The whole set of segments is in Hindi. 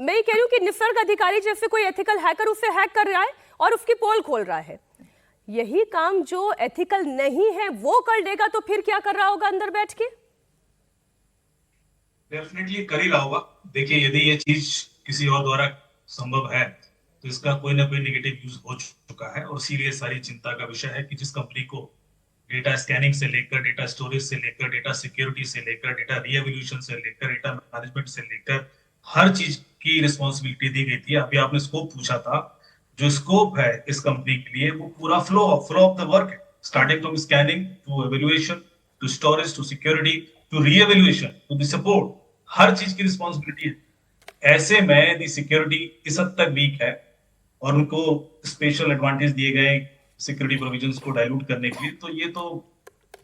मैं ये कह रही हूँ कि निसर्ग अधिकारी जैसे कोई एथिकल हैकर उसे हैक कर रहा है और उसकी पोल खोल रहा है। यही काम जो एथिकल नहीं है वो कर लेगा तो फिर क्या कर रहा होगा अंदर बैठ के? डेफिनेटली कर ही रहा होगा। देखिए, यदि ये चीज किसी और द्वारा संभव है तो इसका कोई ना कोई नेगेटिव यूज हो चुका है, और इसीलिए सारी चिंता का विषय है कि जिस कंपनी को डेटा स्कैनिंग से लेकर, डेटा स्टोरेज से लेकर, डेटा सिक्योरिटी से लेकर, डेटा रीएवोल्यूशन से लेकर, डेटा मैनेजमेंट से लेकर हर चीज की रिस्पॉन्सिबिलिटी दी गई थी। अभी आपने स्कोप पूछा था, जो स्कोप है इस कंपनी के लिए वो पूरा फ्लो ऑफ द वर्क है, starting from scanning to evaluation to storage to security to reevolution to the support, हर चीज की रिस्पॉन्सिबिलिटी है। ऐसे में दी सिक्योरिटी इस हद तक वीक है और उनको स्पेशल एडवांटेज दिए गए सिक्योरिटी प्रोविजंस को डाइल्यूट करने के लिए, तो ये तो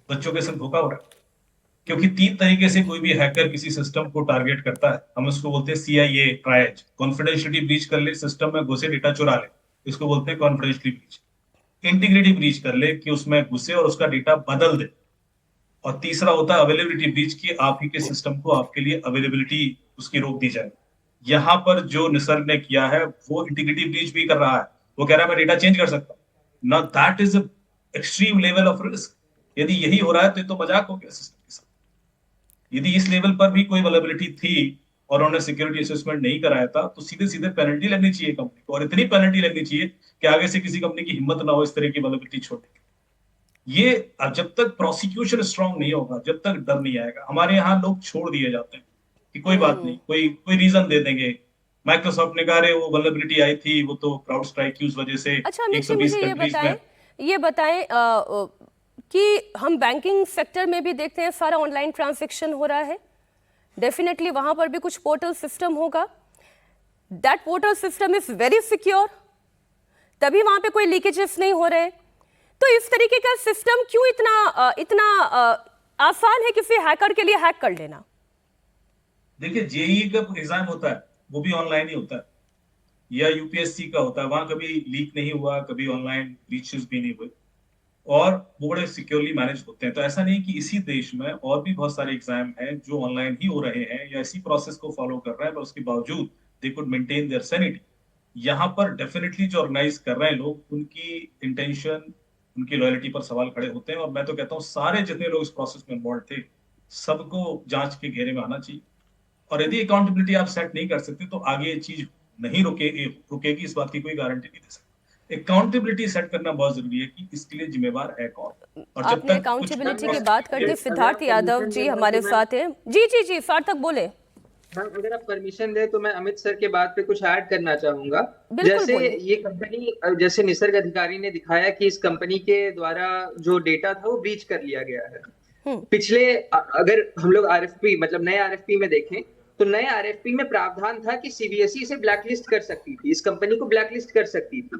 बच्चों के संग धोखा हो रहा है। क्योंकि 3 तरीके से कोई भी हैकर किसी सिस्टम को टारगेट करता है। हम उसको बोलते हैं CIA ट्रायज, कॉन्फिडेंशियलिटी ब्रीच कर ले, सिस्टम में घुसे डेटा चुरा ले, इसको बोलते हैं कॉन्फिडेंशियलिटी ब्रीच। इंटीग्रिटी ब्रीच कर ले कि उसमें घुसे और उसका डेटा बदल दे। और तीसरा होता है अवेलेबिलिटी ब्रीच की, आप ही के सिस्टम को आपके लिए अवेलेबिलिटी उसकी रोक दी जाए। यहां पर जो निसर्ग ने किया है वो इंटीग्रिटी ब्रीच भी कर रहा है। वो कह रहा है मैं डेटा चेंज कर सकता हूं। Now that is extreme level of risk. यदि यही हो रहा है तो ये तो मजाक हो गया सिस्टम के साथ। यदि इस लेवल पर भी कोई वल्नरेबिलिटी थी और उन्होंने सिक्योरिटी असेसमेंट नहीं कराया था तो सीधे सीधे पेनल्टी लगनी चाहिए कंपनी को, और इतनी पेनल्टी लगनी चाहिए कि आगे से किसी कंपनी की हिम्मत ना हो इस तरह की वल्नरेबिलिटी छोड़ने की। ये जब तक प्रोसिक्यूशन स्ट्रांग नहीं होगा, जब तक डर नहीं आएगा। हमारे यहाँ लोग छोड़ दिए जाते हैं कि कोई बात नहीं, कोई कोई रीजन दे देंगे। माइक्रोसॉफ्ट ने कहा रे वो वल्नरेबिलिटी आई थी, वो तो क्राउड स्ट्राइक की उस वजह से अच्छा अमित जी, 120 मुझे कंट्रीज में। ये बताएं कि हम बैंकिंग सेक्टर में भी देखते हैं सारा ऑनलाइन ट्रांजैक्शन हो रहा है। डेफिनेटली वहां पर भी कुछ पोर्टल सिस्टम होगा। That portal system is very secure, तभी वहां पे कोई लीकेजेस नहीं हो रहे। तो इस तरीके का सिस्टम क्यों इतना आसान है किसी हैकर के लिए हैक कर लेना? देखिए, जेईई का एग्जाम होता है वो भी ऑनलाइन ही होता है, या यूपीएससी का होता है, वहां कभी लीक नहीं हुआ, कभी ऑनलाइन ब्रीचेस भी नहीं हुए, और वो बड़े सिक्योरली मैनेज होते हैं। तो ऐसा नहीं कि इसी देश में और भी बहुत सारे एग्जाम हैं जो ऑनलाइन ही हो रहे हैं या इसी प्रोसेस को फॉलो कर रहे हैं, पर उसके बावजूद they could maintain their sanity. यहाँ पर डेफिनेटली जो ऑर्गेनाइज कर रहे हैं लोग, उनकी इंटेंशन, उनकी लॉयल्टी पर सवाल खड़े होते हैं। और मैं तो कहता हूँ सारे जितने लोग इस प्रोसेस में इन्वॉल्व थे सबको जांच के घेरे में आना चाहिए। और यदि अकाउंटेबिलिटी आप सेट नहीं कर सकते तो आगे ये चीज नहीं रुकेगी, इस बात की कोई गारंटी नहीं दे सकता। अकाउंटेबिलिटी सेट करना बहुत जरूरी है कि इसके लिए जिम्मेवार है कौन। और जब आपने तक कुछ अकाउंटेबिलिटी की बात कर दी, सिद्धार्थ यादव जी हमारे साथ हैं। जी जी जी, सार्थक बोले। हाँ, अगर आप परमिशन दे तो मैं अमित सर के बात पे कुछ ऐड करना चाहूंगा। बिल्कुल जैसे बोले। ये कंपनी, जैसे निसर्ग अधिकारी ने दिखाया कि इस कंपनी के द्वारा जो डेटा था वो ब्रीच कर लिया गया है। पिछले अगर हम लोग आरएफपी मतलब नए आरएफपी में देखें तो नए आरएफपी में प्रावधान था कि सीबीएसई इसे ब्लैकलिस्ट कर सकती थी, इस कंपनी को ब्लैकलिस्ट कर सकती थी।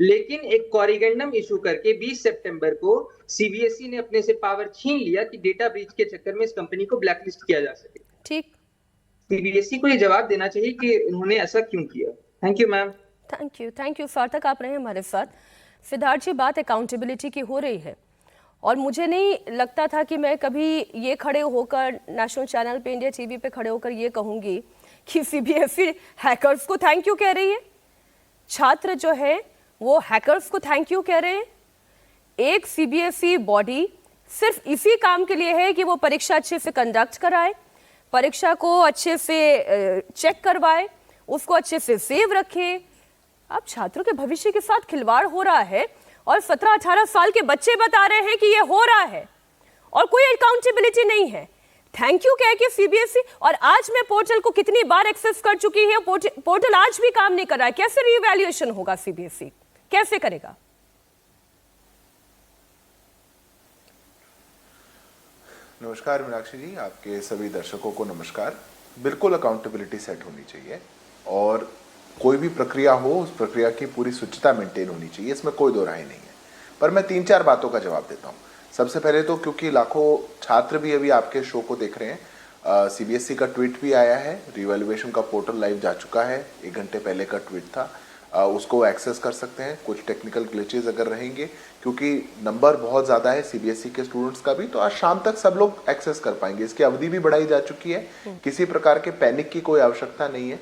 लेकिन एक कॉरिगेंडम इशू करके 20 सितंबर को सीबीएसई ने अपने से पावर छीन लिया कि डेटा ब्रीच के चक्कर में इस कंपनी को ब्लैकलिस्ट किया जा सके। ठीक, सीबीएसई को ये जवाब देना चाहिए कि उन्होंने ऐसा क्यों किया। Thank you ma'am. Thank you सार्थक, आप रहे हमारे साथ। सिद्धार्थ जी, बात अकाउंटेबिलिटी की हो रही है और मुझे नहीं लगता था कि मैं कभी ये खड़े होकर नेशनल चैनल पे, इंडिया टीवी पे खड़े होकर ये कहूंगी कि सीबीएसई हैकर्स को थैंक यू कह रही है। छात्र जो है वो हैकर्स को थैंक यू कह रहे हैं। एक सीबीएसई बॉडी सिर्फ इसी काम के लिए है कि वो परीक्षा अच्छे से कंडक्ट कराए, परीक्षा को अच्छे से चेक करवाए, उसको अच्छे से सेव रखे। अब छात्रों के भविष्य के साथ खिलवाड़ हो रहा है और 17-18 साल के बच्चे बता रहे हैं कि ये हो रहा है और कोई अकाउंटेबिलिटी नहीं है। थैंक यू कह के सीबीएसई, और आज मैं पोर्टल को कितनी बार एक्सेस कर चुकी है, पोर्टल आज भी काम नहीं कर रहा है। कैसे रीवैल्यूएशन होगा? सीबीएसई कैसे करेगा? नमस्कार मीनाक्षी जी, आपके सभी दर्शकों को नमस्कार। बिल्कुल अकाउंटेबिलिटी सेट होनी चाहिए और कोई भी प्रक्रिया हो उस प्रक्रिया की पूरी शुचिता मेंटेन होनी चाहिए, इसमें कोई दो राय नहीं है। पर मैं 3-4 बातों का जवाब देता हूँ। सबसे पहले तो क्योंकि लाखों छात्र भी अभी आपके शो को देख रहे हैं, सीबीएसई का ट्वीट भी आया है, रिवैल्यूएशन का पोर्टल लाइव जा चुका है, 1 घंटे पहले का ट्वीट था, उसको एक्सेस कर सकते हैं। कुछ टेक्निकल ग्लिचेस अगर रहेंगे, क्योंकि नंबर बहुत ज़्यादा है सीबीएसई के स्टूडेंट्स का भी, तो आज शाम तक सब लोग एक्सेस कर पाएंगे। इसकी अवधि भी बढ़ाई जा चुकी है, किसी प्रकार के पैनिक की कोई आवश्यकता नहीं है।